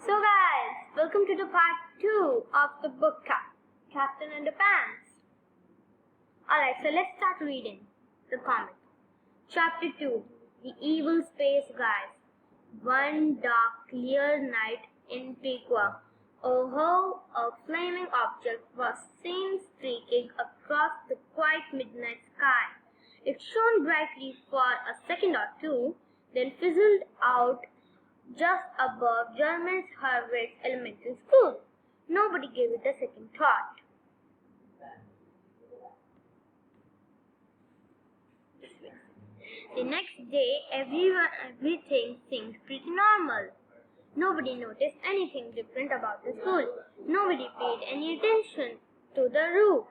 So guys, welcome to the part 2 of the book Captain Underpants. Alright, so let's start reading the comic. Chapter 2, The Evil Space Guys. One dark, clear night in Pequot, Ohio, a flaming object was seen streaking across the quiet midnight sky. It shone brightly for a second or two, then fizzled out just above German's Harvard Elementary School. Nobody gave it a second thought. The next day, everything seemed pretty normal. Nobody noticed anything different about the school. Nobody paid any attention to the roof.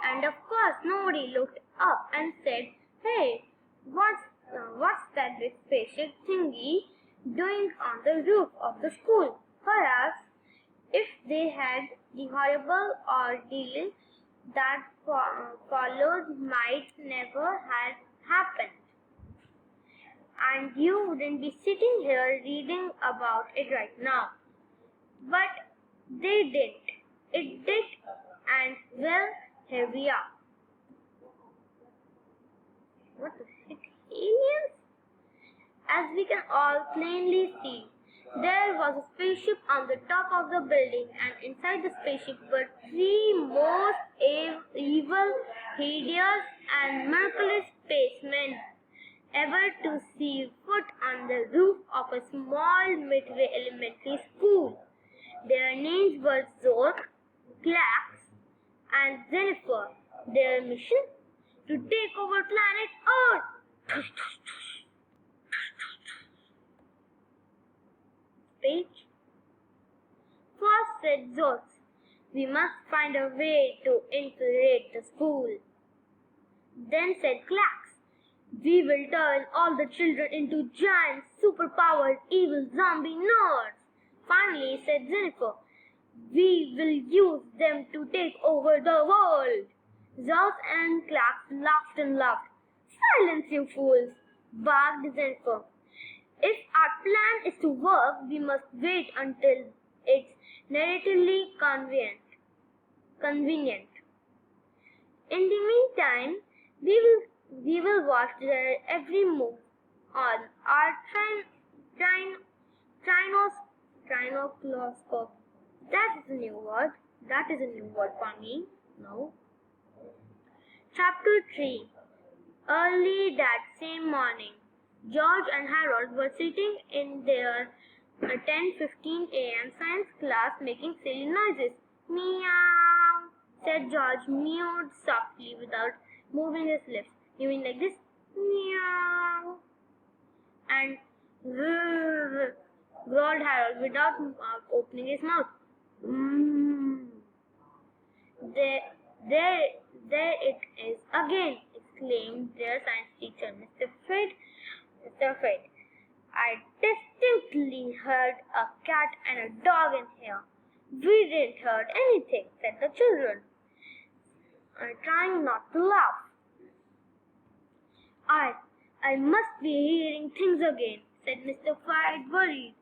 And of course, nobody looked up and said, "Hey, what's that big spaceship thingy doing on the roof of the school?" Perhaps if they had, the horrible ordeal that followed might never have happened. And you wouldn't be sitting here reading about it right now. But they did. It did, and well, here we are. What the heck? Aliens? As we can all plainly see, there was a spaceship on the top of the building, and inside the spaceship were three most evil, hideous, and merciless spacemen ever to see foot on the roof of a small midway elementary school. Their names were Zork, Klax, and Jennifer. Their mission? To take over planet Earth. Speech. First, said Zork, we must find a way to infiltrate the school. Then said Klax, we will turn all the children into giant, superpowered, evil zombie nerds. Finally, said Jennifer, we will use them to take over the world. Zork and Klax laughed and laughed. Silence, you fools, barked Jennifer. If our plan is to work, we must wait until it's narratively convenient. In the meantime, we will watch their every move on our trinocloscope. That is a new word. That is a new word for me. No. Chapter 3. Early that same morning, George and Harold were sitting in their 10:15 a.m. science class making silly noises. Meow, said George, mewed softly without moving his lips. You mean like this? Meow. And growled Harold without opening his mouth. There it is again, exclaimed their science teacher, Mr. Fred. I distinctly heard a cat and a dog in here. We didn't hear anything, said the children, trying not to laugh. I must be hearing things again, said Mr. Fred, worried.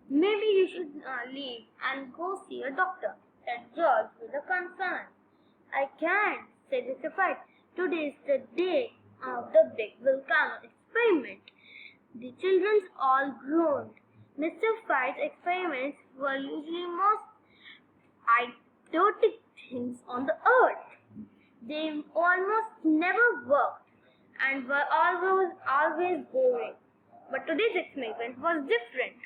Maybe you should leave and go see a doctor, said George with a concern. I can't, said Mr. Fred. Today is the day of the big volcano experiment. The children all groaned. Mr. Fred's experiments were usually most idiotic things on the earth. They almost never worked and were always boring. But today's experiment was different.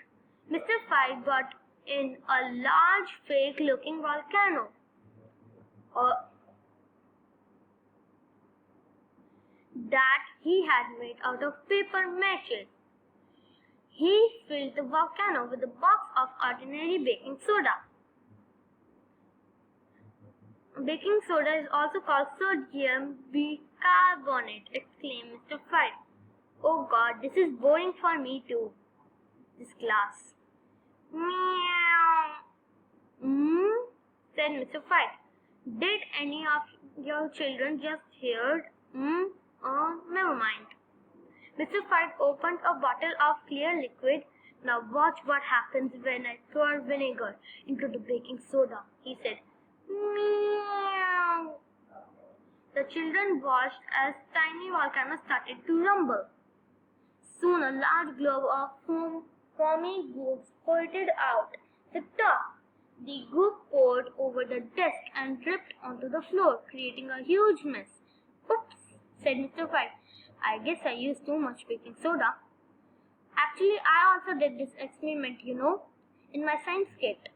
Mr. Fred brought in a large fake-looking volcano that he had made out of paper matches. He filled the volcano with a box of ordinary baking soda. Baking soda is also called sodium bicarbonate, exclaimed Mr. Fred. Oh God, this is boring for me too. This class. Meow. Said Mr. Fred. Did any of your children just hear? Oh, never mind. Mr. Fred opened a bottle of clear liquid Now watch what happens when I pour vinegar into the baking soda, he said. Meow. The children watched as tiny volcano started to rumble. Soon a large globe of foamy goop spurted out the top. The goop poured over the desk and dripped onto the floor, creating a huge mess. Oops, said Mr. White. I guess I used too much baking soda. Actually, I also did this experiment, in my science kit.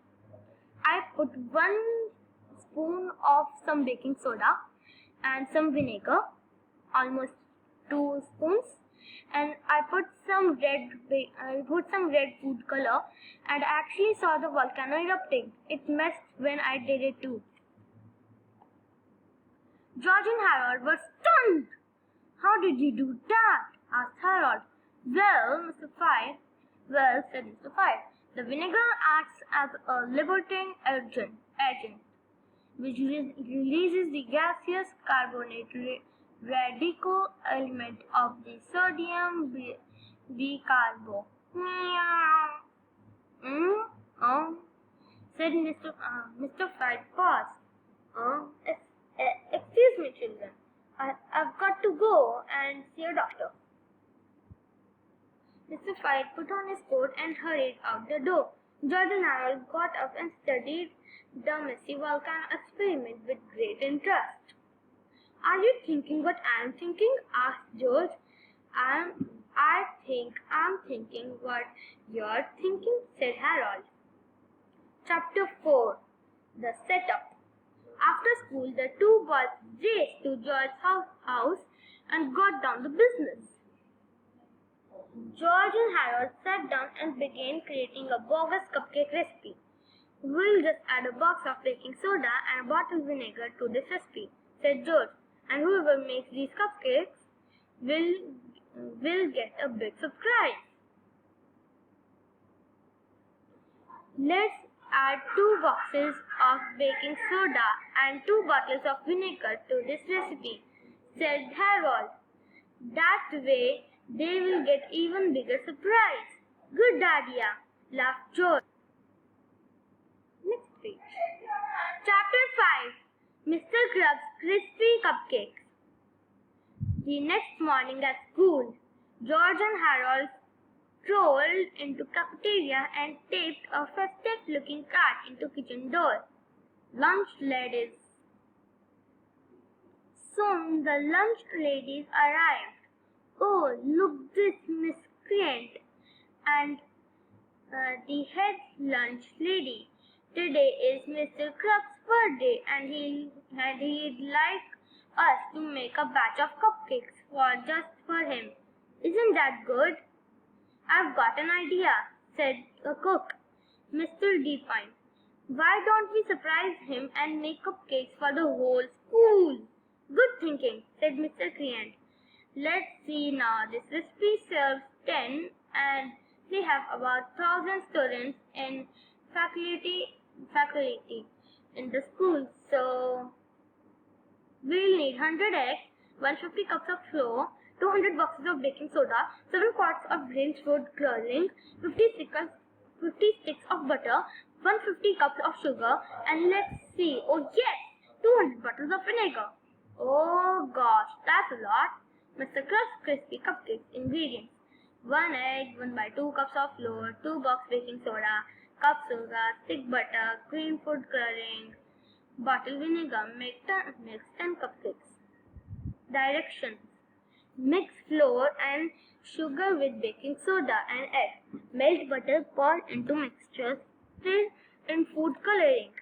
I put 1 spoon of some baking soda and some vinegar, almost 2 spoons, and I put some red food color, and I actually saw the volcano erupting. It messed when I did it too. George and Harold were stunned. How did you do that? Asked Harold. Well, said Mr. Five, the vinegar acts as a liberating agent, which releases the gaseous carbonate radical element of the sodium bicarbo. Said Mr. Five. Paused. Excuse me, children. I've got to go and see a doctor. Mr. Five put on his coat and hurried out the door. George and Harold got up and studied the messy volcano experiment with great interest. Are you thinking what I'm thinking? Asked George. I think I'm thinking what you're thinking, said Harold. Chapter 4. The Setup. After school, the 2 boys raced to George's house and got down to business. George and Harold sat down and began creating a bogus cupcake recipe. We'll just add a box of baking soda and a bottle of vinegar to this recipe, said George, and whoever makes these cupcakes will get a big surprise. Let's add 2 boxes of baking soda and 2 bottles of vinegar to this recipe, said Harold. That way, they will get even bigger surprise. Good idea, laughed George. Next page. Chapter 5. Mr. Krabs' Crispy Cupcakes. The next morning at school, George and Harold strolled into cafeteria and taped a festive-looking card into kitchen door. Lunch ladies. Soon the lunch ladies arrived. Oh, look, this miscreant and the head lunch lady. Today is Mr. Krabs' birthday, and he'd like us to make a batch of cupcakes just for him. Isn't that good? I've got an idea, said the cook, Mr. Deepine. Why don't we surprise him and make cupcakes for the whole school? Good thinking, said Mr. Creant. Let's see now. This recipe serves 10 and they have about 1,000 students in faculty in the school. So we'll need 100 eggs, 150 cups of flour, 200 boxes of baking soda, 7 quarts of grain food coloring, 50 sticks of butter, 150 cups of sugar, and let's see. Oh yes, 200 bottles of vinegar. Oh gosh, that's a lot. Mr. Krabs' Crispy Cupcakes ingredients: 1 egg, 1/2 cups of flour, 2 box baking soda, cup sugar, stick butter, green food coloring, bottle vinegar. Mix 10 cupcakes. Directions: mix flour and sugar with baking soda and egg. Melt butter, pour into mixture, stir in food coloring.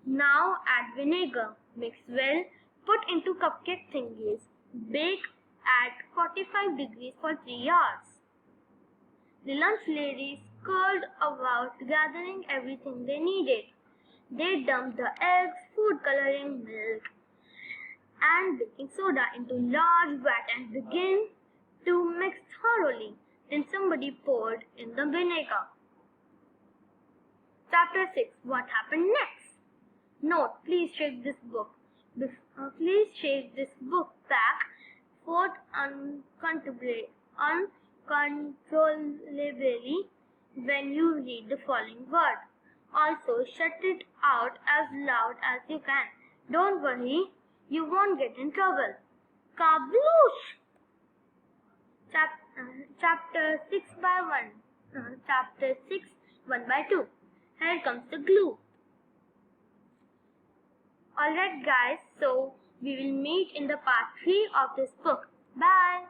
Now add vinegar. Mix well, put into cupcake thingies. Bake at 45 degrees for 3 hours. The lunch ladies curled about gathering everything they needed. They dumped the eggs, food coloring, milk, and baking soda into large vat and began to mix thoroughly. Then somebody poured in the vinegar. Chapter 6. What happened next? Note: please shake this book. Please shake this book back forth uncontrollably. when you read the following word. Also, shut it out as loud as you can. Don't worry, you won't get in trouble. Kabloosh! Chapter 6 by 1. Chapter 6, 1 by 2. Here comes the glue. Alright guys, so we will meet in the part 3 of this book. Bye!